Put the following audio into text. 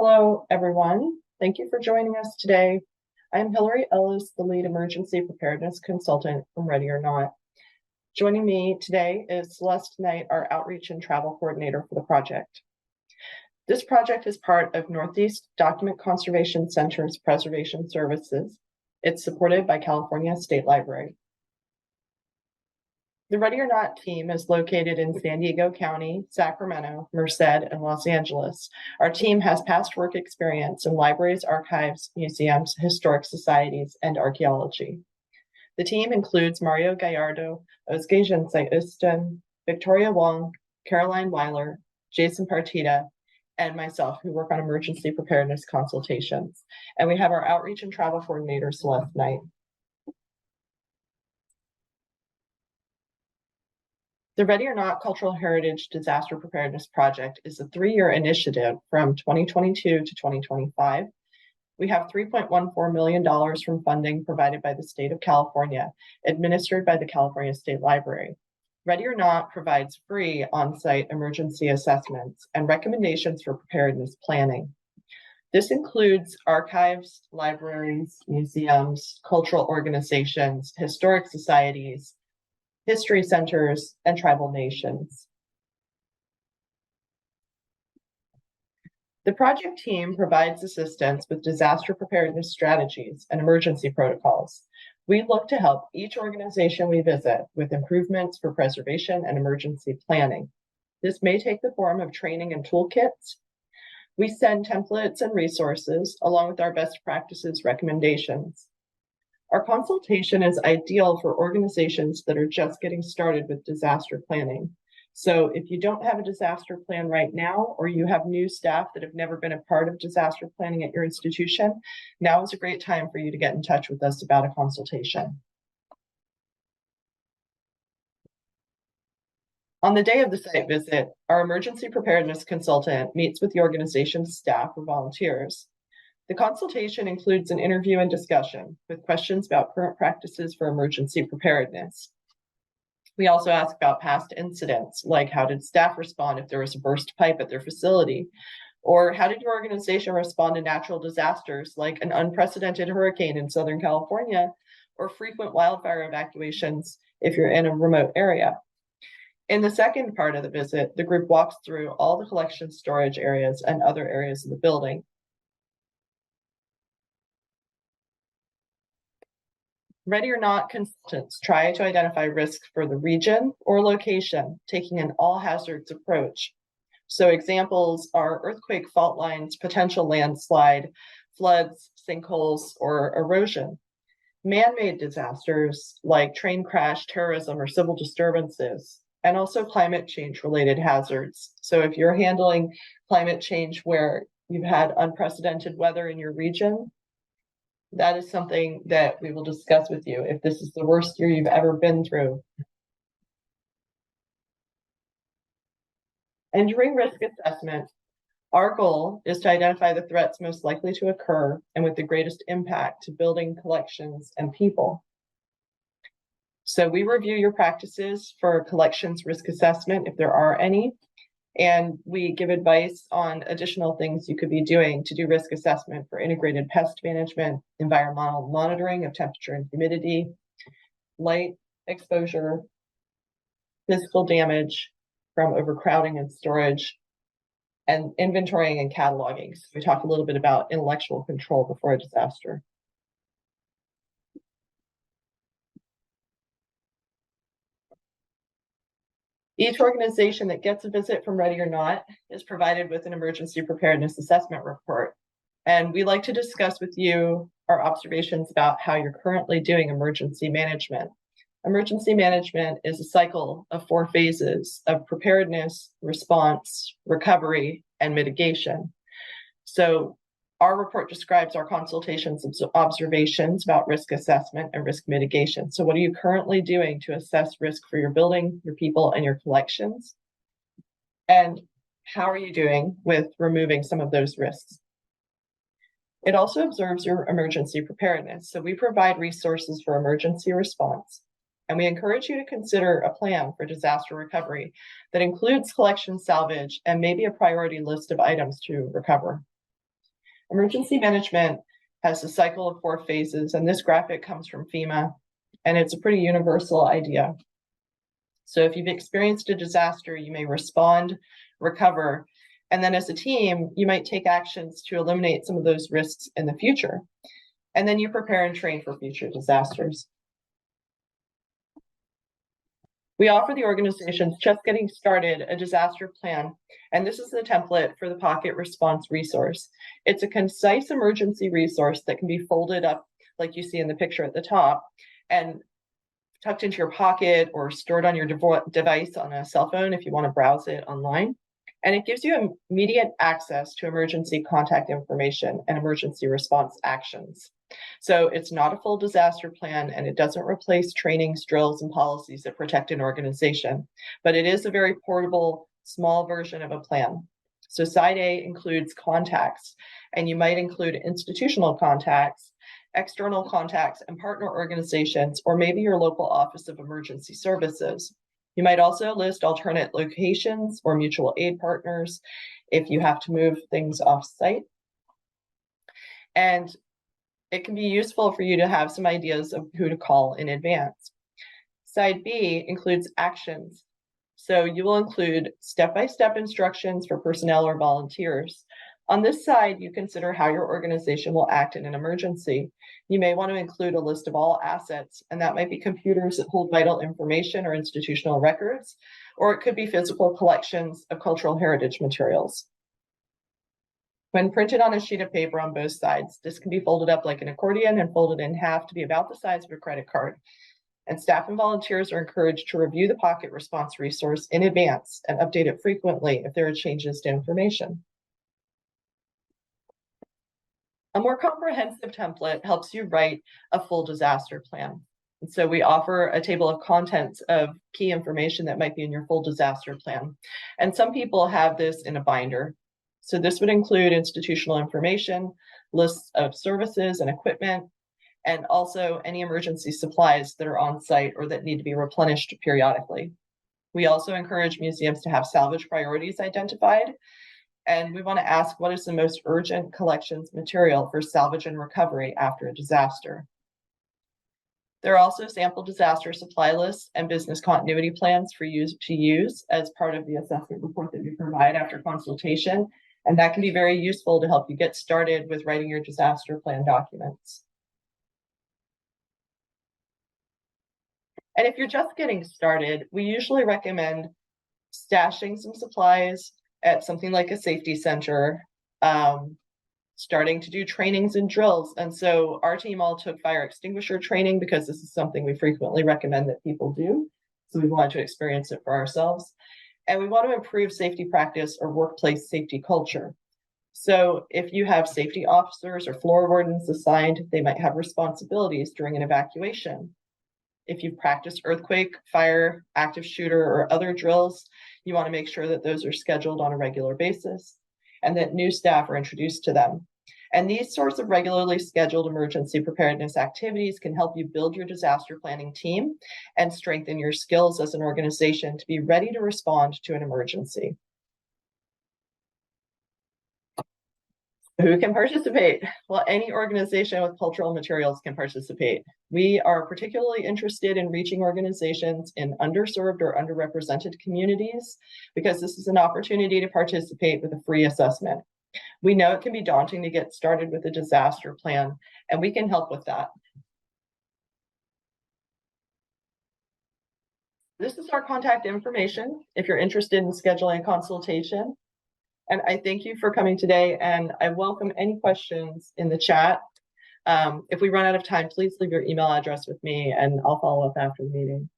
Hello, everyone. Thank you for joining us today. I'm Hillary Ellis, the lead emergency preparedness consultant from Ready or Not. Joining me today is Celeste Knight, our outreach and travel coordinator for the project. This project is part of Northeast Document Conservation Center's Preservation Services. It's supported by California State Library. The Ready or Not team is located in San Diego County, Sacramento, Merced, and Los Angeles. Our team has past work experience in libraries, archives, museums, historic societies, and archaeology. The team includes Mario Gallardo, Özge Üstün, Victoria Wong, Caroline Weiler, Jason Partita, and myself, who work on emergency preparedness consultations. And we have our outreach and travel coordinator, Celeste Knight. The Ready or Not Cultural Heritage Disaster Preparedness Project is a 3-year initiative from 2022 to 2025. We have $3.14 million from funding provided by the state of California, administered by the California State Library. Ready or Not provides free on-site emergency assessments and recommendations for preparedness planning. This includes archives, libraries, museums, cultural organizations, historic societies, history centers, and tribal nations. The project team provides assistance with disaster preparedness strategies and emergency protocols. We look to help each organization we visit with improvements for preservation and emergency planning. This may take the form of training and toolkits. We send templates and resources along with our best practices recommendations. Our consultation is ideal for organizations that are just getting started with disaster planning. So if you don't have a disaster plan right now, or you have new staff that have never been a part of disaster planning at your institution, now is a great time for you to get in touch with us about a consultation. On the day of the site visit, our emergency preparedness consultant meets with the organization's staff or volunteers. The consultation includes an interview and discussion with questions about current practices for emergency preparedness. We also ask about past incidents, like how did staff respond if there was a burst pipe at their facility? Or how did your organization respond to natural disasters like an unprecedented hurricane in Southern California, or frequent wildfire evacuations if you're in a remote area? In the second part of the visit, the group walks through all the collection storage areas and other areas of the building. Ready or Not consultants try to identify risk for the region or location, taking an all hazards approach. So examples are earthquake fault lines, potential landslide, floods, sinkholes, or erosion. Man-made disasters like train crash, terrorism, or civil disturbances, and also climate change related hazards. So if you're handling climate change where you've had unprecedented weather in your region, that is something that we will discuss with you if this is the worst year you've ever been through. And during risk assessment, our goal is to identify the threats most likely to occur and with the greatest impact to building, collections, and people. So we review your practices for collections risk assessment, if there are any, and we give advice on additional things you could be doing to do risk assessment for integrated pest management, environmental monitoring of temperature and humidity, light exposure, physical damage from overcrowding and storage, and inventorying and cataloging. So we talk a little bit about intellectual control before a disaster. Each organization that gets a visit from Ready or Not is provided with an emergency preparedness assessment report. And we like to discuss with you our observations about how you're currently doing emergency management. Emergency management is a cycle of 4 phases of preparedness, response, recovery, and mitigation. So our report describes our consultations observations about risk assessment and risk mitigation. So what are you currently doing to assess risk for your building, your people, and your collections? And how are you doing with removing some of those risks? It also observes your emergency preparedness. So we provide resources for emergency response, and we encourage you to consider a plan for disaster recovery that includes collection salvage and maybe a priority list of items to recover. Emergency management has a cycle of 4 phases, and this graphic comes from FEMA, and it's a pretty universal idea. So if you've experienced a disaster, you may respond, recover, and then as a team, you might take actions to eliminate some of those risks in the future. And then you prepare and train for future disasters. We offer the organizations just getting started a disaster plan, and this is the template for the Pocket Response Resource. It's a concise emergency resource that can be folded up like you see in the picture at the top and tucked into your pocket or stored on your device on a cell phone if you want to browse it online. And it gives you immediate access to emergency contact information and emergency response actions. So it's not a full disaster plan, and it doesn't replace trainings, drills, and policies that protect an organization, but it is a very portable, small version of a plan. So side A includes contacts, and you might include institutional contacts, external contacts, and partner organizations, or maybe your local Office of Emergency Services. You might also list alternate locations or mutual aid partners if you have to move things off-site. And it can be useful for you to have some ideas of who to call in advance. Side B includes actions. So you will include step-by-step instructions for personnel or volunteers. On this side, you consider how your organization will act in an emergency. You may want to include a list of all assets, and that might be computers that hold vital information or institutional records, or it could be physical collections of cultural heritage materials. When printed on a sheet of paper on both sides, this can be folded up like an accordion and folded in half to be about the size of a credit card. And staff and volunteers are encouraged to review the Pocket Response Resource in advance and update it frequently if there are changes to information. A more comprehensive template helps you write a full disaster plan. And so we offer a table of contents of key information that might be in your full disaster plan. And some people have this in a binder. So this would include institutional information, lists of services and equipment, and also any emergency supplies that are on site or that need to be replenished periodically. We also encourage museums to have salvage priorities identified. And we want to ask, what is the most urgent collections material for salvage and recovery after a disaster? There are also sample disaster supply lists and business continuity plans for you to use as part of the assessment report that we provide after consultation. And that can be very useful to help you get started with writing your disaster plan documents. And if you're just getting started, we usually recommend stashing some supplies at something like a safety center, starting to do trainings and drills. And so our team all took fire extinguisher training because this is something we frequently recommend that people do. So we want to experience it for ourselves. And we want to improve safety practice or workplace safety culture. So if you have safety officers or floor wardens assigned, they might have responsibilities during an evacuation. If you've practiced earthquake, fire, active shooter, or other drills, you want to make sure that those are scheduled on a regular basis and that new staff are introduced to them. And these sorts of regularly scheduled emergency preparedness activities can help you build your disaster planning team and strengthen your skills as an organization to be ready to respond to an emergency. Who can participate? Well, any organization with cultural materials can participate. We are particularly interested in reaching organizations in underserved or underrepresented communities because this is an opportunity to participate with a free assessment. We know it can be daunting to get started with a disaster plan, and we can help with that. This is our contact information if you're interested in scheduling a consultation. And I thank you for coming today, and I welcome any questions in the chat. If we run out of time, please leave your email address with me, and I'll follow up after the meeting.